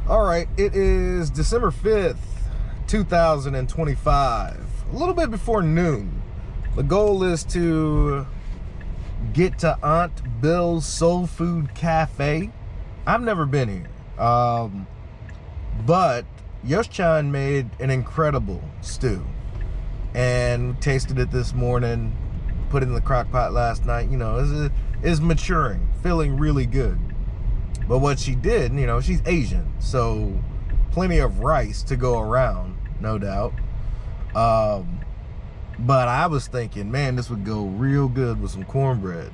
All right, it is December 5th, 2025. A little bit before noon. The goal is to get to Aunt Bill's Soul Food Cafe. I've never been here. But Yosh-chan made an incredible stew. And tasted it this morning, put it in the crock pot last night. You know, it's maturing, feeling really good. But what she did, you know, she's Asian, so plenty of rice to go around, no doubt. But I was thinking, man, this would go real good with some cornbread.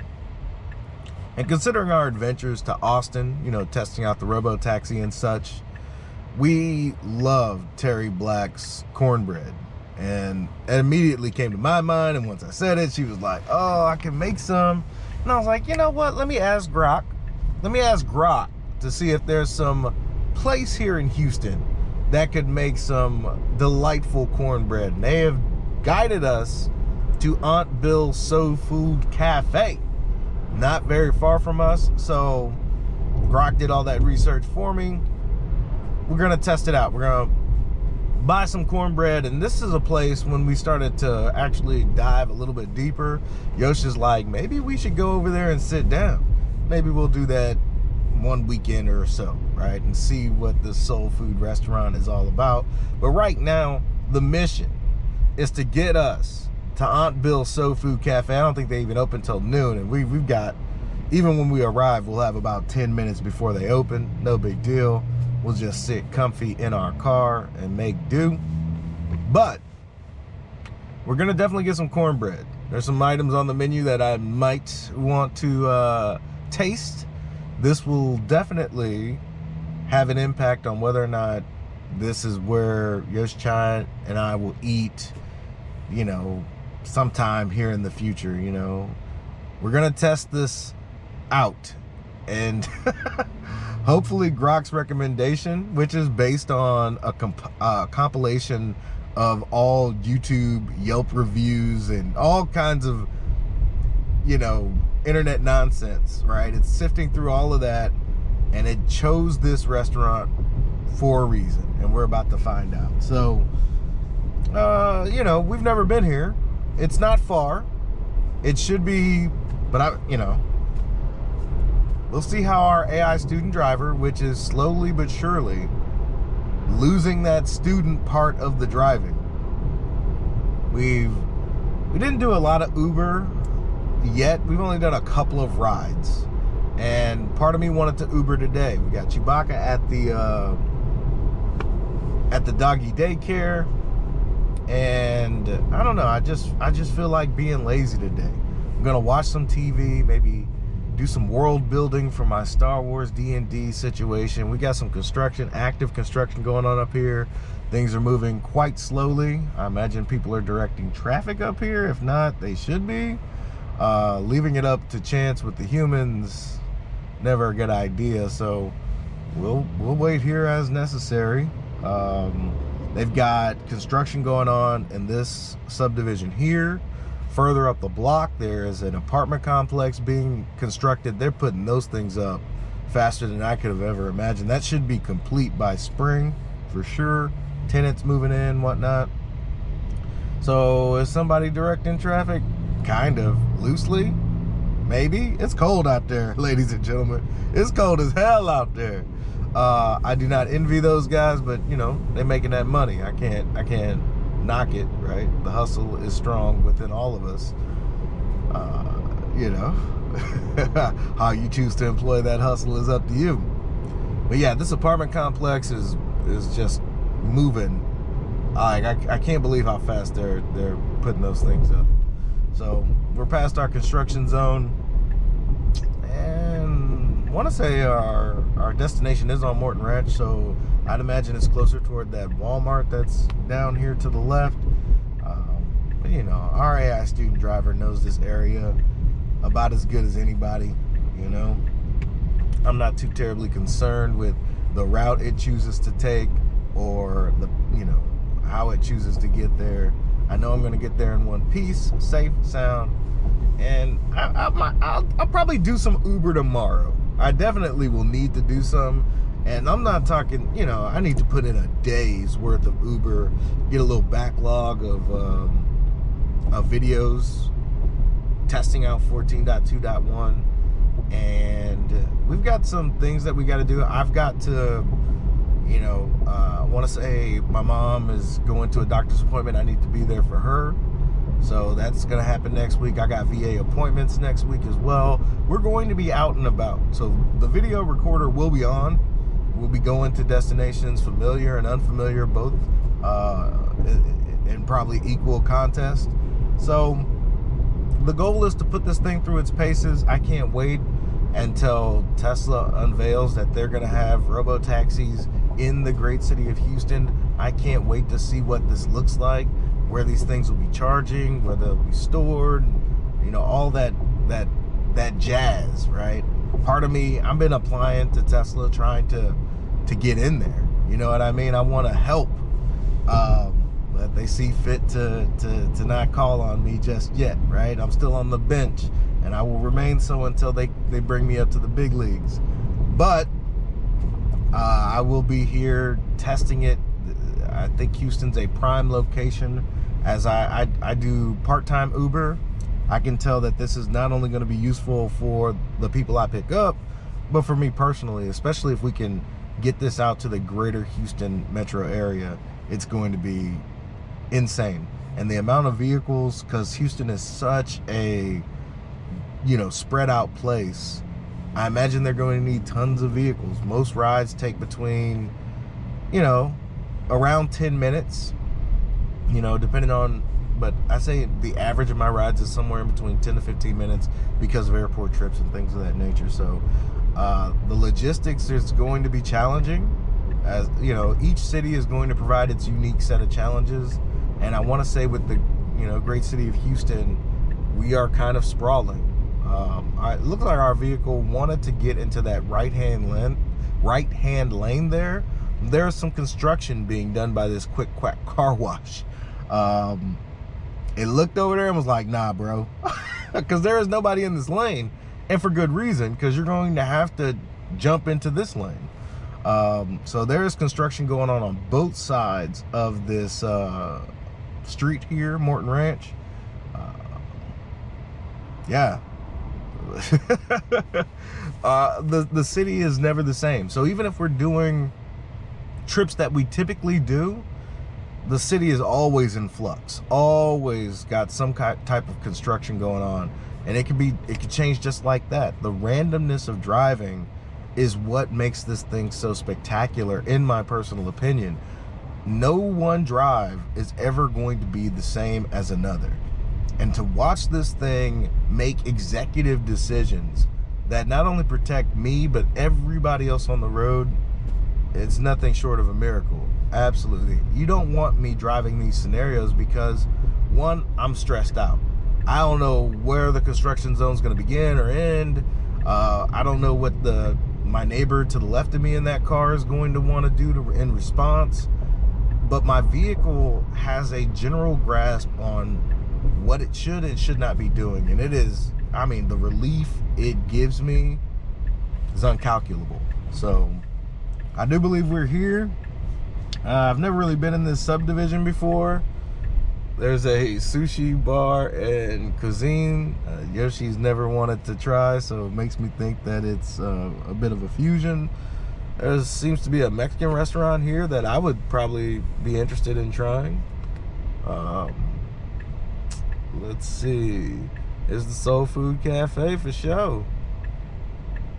And considering our adventures to Austin, you know, testing out the Robotaxi and such, we loved Terry Black's cornbread. And it immediately came to my mind, and once I said it, she was like, oh, I can make some. And I was like, you know what, let me ask Grok. Let me ask Grok to see if there's some place here in Houston that could make some delightful cornbread. And they have guided us to Aunt Bill's Soul Food Cafe, not very far from us. So Grok did all that research for me. We're gonna test it out. We're gonna buy some cornbread, and this is a place when we started to actually dive a little bit deeper, Yosh is like, maybe we should go over there and sit down. Maybe we'll do that one weekend or so, right? And see what this soul food restaurant is all about. But right now, the mission is to get us to Aunt Bill's Soul Food Cafe. I don't think they even open till noon, and we've got, even when we arrive, we'll have about 10 minutes before they open. No big deal. We'll just sit comfy in our car and make do. But we're gonna definitely get some cornbread. There's some items on the menu that I might want to taste. This will definitely have an impact on whether or not this is where Yosh-chan and I will eat, you know, sometime here in the future. You know, we're gonna test this out, and hopefully Grok's recommendation, which is based on a compilation of all YouTube Yelp reviews and all kinds of, you know, internet nonsense, right? It's sifting through all of that, and it chose this restaurant for a reason, and we're about to find out. So, you know, we've never been here. It's not far. It should be, but you know, we'll see how our AI student driver, which is slowly but surely losing that student part of the driving. We didn't do a lot of Uber yet. We've only done a couple of rides, and part of me wanted to Uber today. We got Chewbacca at the doggy daycare, and I don't know, I just feel like being lazy today. I'm gonna watch some TV, maybe do some world building for my Star Wars D&D situation. We got some construction, active construction going on up here. Things are moving quite slowly. I imagine people are directing traffic up here. If not, they should be. Leaving it up to chance with the humans, never a good idea. So we'll wait here as necessary. They've got construction going on in this subdivision here. Further up the block, there is an apartment complex being constructed. They're putting those things up faster than I could have ever imagined. That should be complete by spring for sure. Tenants moving in, whatnot. So is somebody directing traffic? Kind of, loosely, maybe. It's cold out there, ladies and gentlemen. It's cold as hell out there. I do not envy those guys, but you know, they're making that money. I can't knock it, right? The hustle is strong within all of us. You know, how you choose to employ that hustle is up to you. But yeah, this apartment complex is just moving. Like I can't believe how fast they're putting those things up. So we're past our construction zone, and I want to say our destination is on Morton Ranch, so I'd imagine it's closer toward that Walmart that's down here to the left. But you know, our AI student driver knows this area about as good as anybody. You know, I'm not too terribly concerned with the route it chooses to take or the, you know, how it chooses to get there. I know I'm going to get there in one piece, safe, sound, and I'll probably do some Uber tomorrow. I definitely will need to do some, And I'm not talking, you know, I need to put in a day's worth of Uber, get a little backlog of videos, testing out 14.2.1, and we've got some things that we got to do. I've got to, you know, I want to say my mom is going to a doctor's appointment. I need to be there for her. So that's going to happen next week. I got VA appointments next week as well. We're going to be out and about. So the video recorder will be on. We'll be going to destinations, familiar and unfamiliar, both in probably equal contest. So the goal is to put this thing through its paces. I can't wait until Tesla unveils that they're going to have Robotaxis in the great city of Houston. I can't wait to see what this looks like, where these things will be charging, where they'll be stored, you know, all that jazz, right? Part of me, I've been applying to Tesla, trying to get in there. You know what I mean? I want to help, but they see fit to not call on me just yet, right? I'm still on the bench, and I will remain so until they bring me up to the big leagues. But I will be here testing it. I think Houston's a prime location. As I do part-time Uber, I can tell that this is not only going to be useful for the people I pick up, but for me personally, especially if we can get this out to the greater Houston metro area, it's going to be insane. And the amount of vehicles, because Houston is such a, you know, spread out place, I imagine they're going to need tons of vehicles. Most rides take between, you know, around 10 minutes, you know, depending on, but I say the average of my rides is somewhere in between 10 to 15 minutes because of airport trips and things of that nature. So the logistics is going to be challenging. As you know, each city is going to provide its unique set of challenges. And I want to say with the, you know, great city of Houston, we are kind of sprawling. It looks like our vehicle wanted to get into that right-hand lane there. There's some construction being done by this Quick Quack car wash. It looked over there and was like, nah, bro, because there is nobody in this lane, and for good reason, because you're going to have to jump into this lane. So there is construction going on both sides of this street here, Morton Ranch. Yeah. The city is never the same. So even if we're doing trips that we typically do, the city is always in flux, always got some type of construction going on, and it could change just like that. The randomness of driving is what makes this thing so spectacular, in my personal opinion. No one drive is ever going to be the same as another, and to watch this thing make executive decisions that not only protect me but everybody else on the road, it's nothing short of a miracle. Absolutely. You don't want me driving these scenarios because, one, I'm stressed out. I don't know where the construction zone is going to begin or end. I don't know what my neighbor to the left of me in that car is going to want to do in response. But my vehicle has a general grasp on what it should and should not be doing. And it is, I mean, the relief it gives me is uncalculable. So I do believe we're here. I've never really been in this subdivision before. There's a sushi bar and cuisine Yoshi's never wanted to try, so it makes me think that it's a bit of a fusion. There seems to be a Mexican restaurant here that I would probably be interested in trying. Let's see. It's the Soul Food Cafe for show.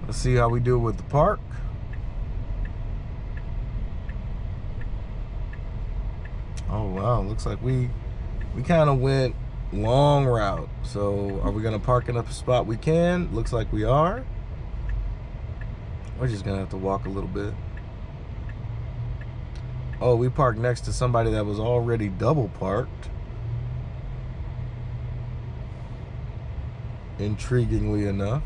Let's see how we do with the park. Oh wow, looks like we kind of went long route. So are we gonna park in a spot we can? Looks like we are. We're just gonna have to walk a little bit. Oh, we parked next to somebody that was already double parked. Intriguingly enough.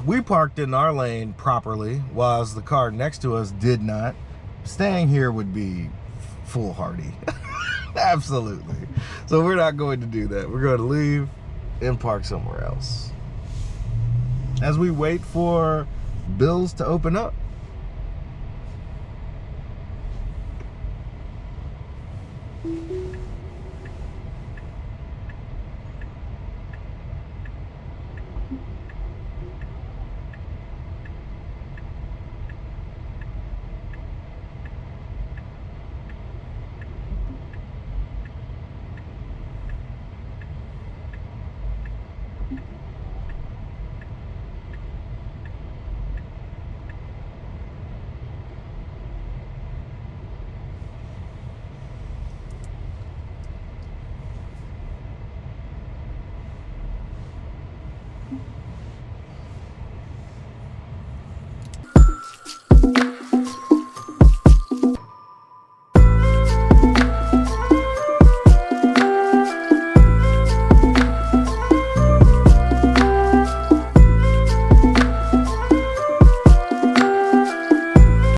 We parked in our lane properly, whilst the car next to us did not. Staying here would be foolhardy. Absolutely. So we're not going to do that. We're going to leave and park somewhere else. As we wait for bills to open up.